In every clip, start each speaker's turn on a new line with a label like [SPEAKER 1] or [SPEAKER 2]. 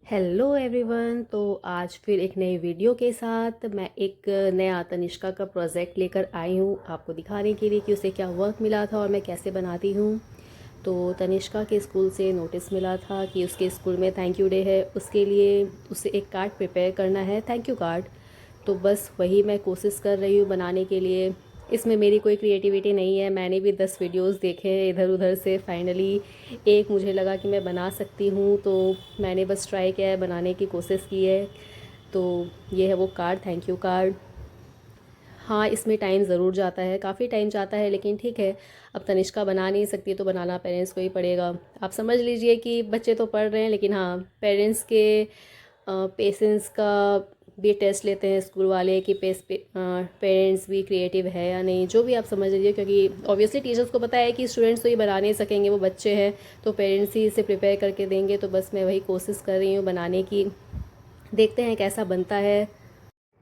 [SPEAKER 1] Hello everyone. तो आज फिर एक नई वीडियो के साथ मैं एक नया तनिष्का का प्रोजेक्ट लेकर आई हूँ आपको दिखाने के लिए कि उसे क्या वर्क मिला था और मैं कैसे बनाती हूँ। तो तनिष्का के स्कूल से नोटिस मिला था कि उसके स्कूल में थैंक यू डे है, उसके लिए उसे एक कार्ड प्रिपेयर करना है, थैंक यू कार्ड। तो बस वही मैं कोशिश कर रही हूँ बनाने के लिए। इसमें मेरी कोई क्रिएटिविटी नहीं है, मैंने भी 10 वीडियोस देखे हैं इधर उधर से, फाइनली एक मुझे लगा कि मैं बना सकती हूँ, तो मैंने बस ट्राई किया है, बनाने की कोशिश की है। तो ये है वो कार्ड, थैंक यू कार्ड। हाँ, इसमें टाइम ज़रूर जाता है, काफ़ी टाइम जाता है, लेकिन ठीक है। अब तनिष्का बना नहीं सकती तो बनाना पेरेंट्स को ही पड़ेगा। आप समझ लीजिए कि बच्चे तो पढ़ रहे हैं, लेकिन हाँ, पेरेंट्स के पेशेंस का भी टेस्ट लेते हैं स्कूल वाले कि पेरेंट्स भी क्रिएटिव है या नहीं, जो भी आप समझ लीजिए। क्योंकि ऑब्वियसली टीचर्स को पता है कि स्टूडेंट्स तो ये बना नहीं सकेंगे, वो बच्चे हैं, तो पेरेंट्स ही इसे प्रिपेयर करके देंगे। तो बस मैं वही कोशिश कर रही हूँ बनाने की, देखते हैं कैसा बनता है।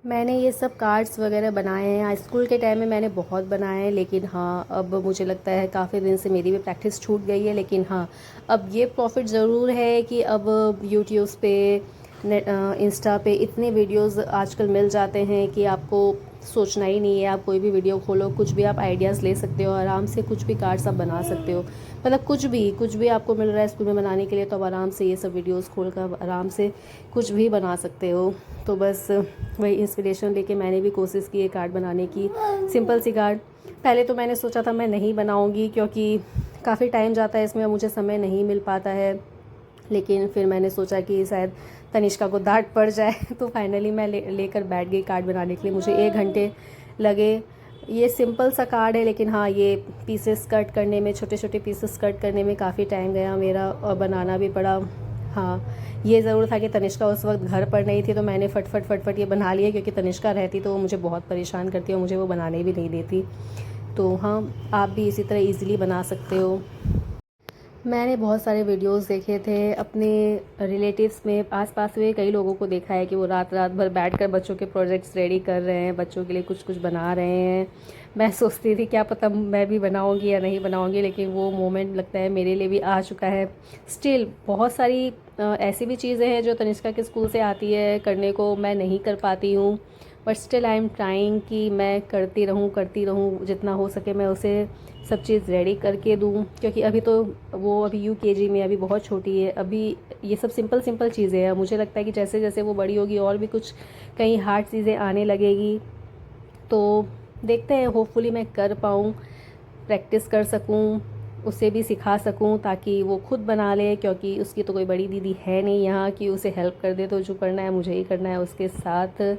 [SPEAKER 1] मैंने ये सब कार्ड्स वगैरह बनाए हैं, स्कूल के टाइम में मैंने बहुत बनाए हैं, लेकिन हाँ, अब मुझे लगता है काफ़ी दिन से मेरी भी प्रैक्टिस छूट गई है। लेकिन हाँ, अब ये प्रॉफिट ज़रूर है कि अब यूट्यूब पे, नेट, इंस्टा पे इतने वीडियोस आजकल मिल जाते हैं कि आपको सोचना ही नहीं है। आप कोई भी वीडियो खोलो, कुछ भी आप आइडियाज़ ले सकते हो, आराम से कुछ भी कार्ड्स आप बना सकते हो। मतलब कुछ भी आपको मिल रहा है स्कूल में बनाने के लिए, तो आप आराम से ये सब वीडियोस खोल कर आराम से कुछ भी बना सकते हो। तो बस वही इंस्पिरेशन लेके मैंने भी कोशिश की है कार्ड बनाने की, सिंपल सी कार्ड। पहले तो मैंने सोचा था मैं नहीं बनाऊंगी, क्योंकि काफ़ी टाइम जाता है इसमें, मुझे समय नहीं मिल पाता है। लेकिन फिर मैंने सोचा कि शायद तनिष्का को डांट पड़ जाए तो फाइनली मैं लेकर बैठ गई कार्ड बनाने के लिए। मुझे 1 घंटे लगे। ये सिंपल सा कार्ड है, लेकिन हाँ, ये पीसेस कट करने में, छोटे छोटे पीसेस कट करने में काफ़ी टाइम गया मेरा, और बनाना भी पड़ा। हाँ, ये ज़रूर था कि तनिष्का उस वक्त घर पर नहीं थी, तो मैंने फटफट फटफट ये बना लिया, क्योंकि तनिष्का रहती तो वो मुझे बहुत परेशान करती और मुझे वो बनाने भी नहीं देती। तो हाँ, आप भी इसी तरह ईज़िली बना सकते हो। मैंने बहुत सारे वीडियोस देखे थे अपने रिलेटिव्स में, आसपास में कई लोगों को देखा है कि वो रात रात भर बैठकर बच्चों के प्रोजेक्ट्स रेडी कर रहे हैं, बच्चों के लिए कुछ कुछ बना रहे हैं। मैं सोचती थी क्या पता मैं भी बनाऊंगी या नहीं बनाऊंगी, लेकिन वो मोमेंट लगता है मेरे लिए भी आ चुका है। स्टिल बहुत सारी ऐसी भी चीज़ें हैं जो तनिष्का के स्कूल से आती है करने को, मैं नहीं कर पाती हूँ। But still I am trying कि मैं करती रहूँ, जितना हो सके मैं उसे सब चीज़ रेडी करके दूँ। क्योंकि अभी तो वो अभी यूकेजी में, अभी बहुत छोटी है, अभी ये सब सिंपल सिंपल चीज़ें हैं। मुझे लगता है कि जैसे जैसे वो बड़ी होगी और भी कुछ कई हार्ड चीज़ें आने लगेगी। तो देखते हैं, होपफुली मैं कर पाऊँ, प्रैक्टिस कर सकूँ, उसे भी सिखा सकूँ ताकि वो खुद बना ले। क्योंकि उसकी तो कोई बड़ी दीदी है नहीं यहाँ कि उसे हेल्प कर दे, तो जो करना है मुझे ही करना है उसके साथ।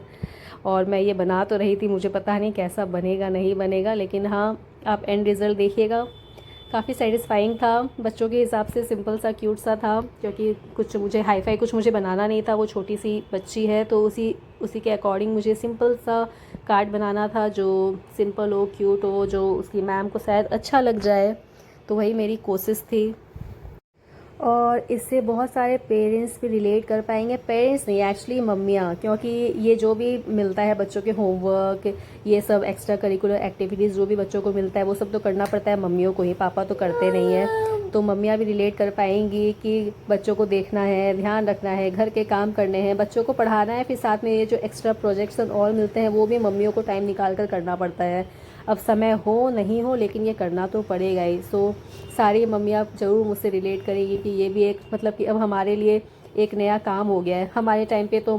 [SPEAKER 1] और मैं ये बना तो रही थी, मुझे पता नहीं कैसा बनेगा नहीं बनेगा, लेकिन हाँ, आप एंड रिज़ल्ट देखिएगा। काफ़ी सेटिस्फाइंग था, बच्चों के हिसाब से सिंपल सा क्यूट सा था। क्योंकि कुछ मुझे हाई फाई कुछ मुझे बनाना नहीं था, वो छोटी सी बच्ची है, तो उसी उसी के अकॉर्डिंग मुझे सिंपल सा कार्ड बनाना था, जो सिंपल हो, क्यूट हो, जो उसकी मैम को शायद अच्छा लग जाए। तो वही मेरी कोशिश थी। और इससे बहुत सारे पेरेंट्स भी रिलेट कर पाएंगे, पेरेंट्स नहीं एक्चुअली मम्मियाँ, क्योंकि ये जो भी मिलता है बच्चों के होमवर्क, ये सब एक्स्ट्रा करिकुलर एक्टिविटीज़ जो भी बच्चों को मिलता है, वो सब तो करना पड़ता है मम्मियों को ही, पापा तो करते नहीं है। तो मम्मियाँ भी रिलेट कर पाएंगी कि बच्चों को देखना है, ध्यान रखना है, घर के काम करने हैं, बच्चों को पढ़ाना है, फिर साथ में ये जो एक्स्ट्रा प्रोजेक्ट्स और मिलते हैं वो भी मम्मियों को टाइम निकाल कर करना पड़ता है। अब समय हो नहीं हो, लेकिन ये करना तो पड़ेगा ही। सो सारी मम्मियाँ ज़रूर मुझसे रिलेट करेंगी कि ये भी एक, मतलब कि अब हमारे लिए एक नया काम हो गया है। हमारे टाइम पे तो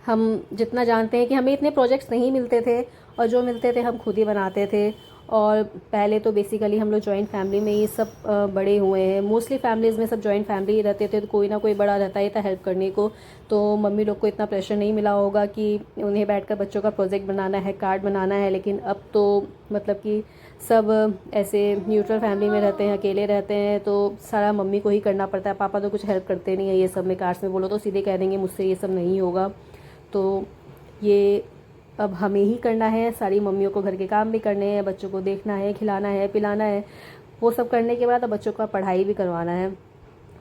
[SPEAKER 1] हम जितना जानते हैं कि हमें इतने प्रोजेक्ट्स नहीं मिलते थे, और जो मिलते थे हम खुद ही बनाते थे। और पहले तो बेसिकली हम लोग जॉइंट फैमिली में ही सब बड़े हुए हैं, मोस्टली फैमिलीज़ में सब जॉइंट फैमिली ही रहते थे, तो कोई ना कोई बड़ा रहता ही था हेल्प करने को। तो मम्मी लोग को इतना प्रेशर नहीं मिला होगा कि उन्हें बैठकर बच्चों का प्रोजेक्ट बनाना है, कार्ड बनाना है। लेकिन अब तो मतलब कि सब ऐसे न्यूट्रल फैमिली में रहते हैं, अकेले रहते हैं, तो सारा मम्मी को ही करना पड़ता है। पापा तो कुछ हेल्प करते नहीं है ये सब में, कार्ड्स में बोलो तो सीधे कह देंगे मुझसे ये सब नहीं होगा। तो ये अब हमें ही करना है, सारी मम्मियों को घर के काम भी करने हैं, बच्चों को देखना है, खिलाना है, पिलाना है। वो सब करने के बाद अब बच्चों का पढ़ाई भी करवाना है,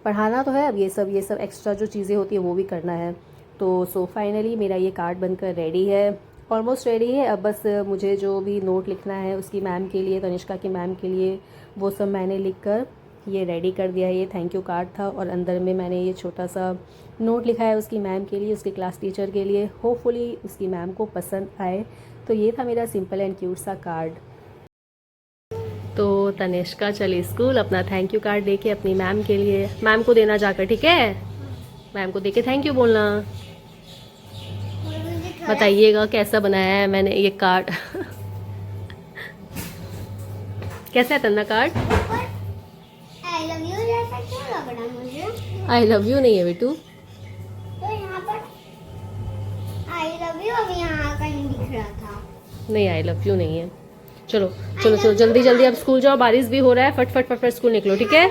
[SPEAKER 1] पढ़ाना तो है, अब ये सब एक्स्ट्रा जो चीज़ें होती है वो भी करना है। तो सो फाइनली मेरा ये कार्ड बनकर रेडी है, ऑलमोस्ट रेडी है। अब बस मुझे जो भी नोट लिखना है उसकी मैम के लिए, तनिष्का की मैम के लिए, वो सब मैंने लिख कर ये रेडी कर दिया है। ये थैंक यू कार्ड था और अंदर में मैंने ये छोटा सा नोट लिखा है उसकी मैम के लिए, उसकी क्लास टीचर के लिए। होपफुली उसकी मैम को पसंद आए। तो ये था मेरा सिंपल एंड क्यूट सा कार्ड। तो तनिष्का चली स्कूल अपना थैंक यू कार्ड लेके अपनी मैम के लिए, मैम को देना जाकर, ठीक है? मैम को देके थैंक यू बोलना। बताइएगा कैसा बनाया है मैंने ये कार्ड। कैसा है तन्ना कार्ड?
[SPEAKER 2] आई लव यू जैसा क्यों लग रहा मुझे?
[SPEAKER 1] आई लव यू नहीं है बेटू।
[SPEAKER 2] तो यहाँ पर आई लव यू अभी यहाँ कहीं दिख रहा था।
[SPEAKER 1] नहीं, आई लव यू नहीं है। चलो चलो चलो जल्दी जल्दी अब स्कूल जाओ, बारिश भी हो रहा है। फट फट फट फट स्कूल निकलो, ठीक है?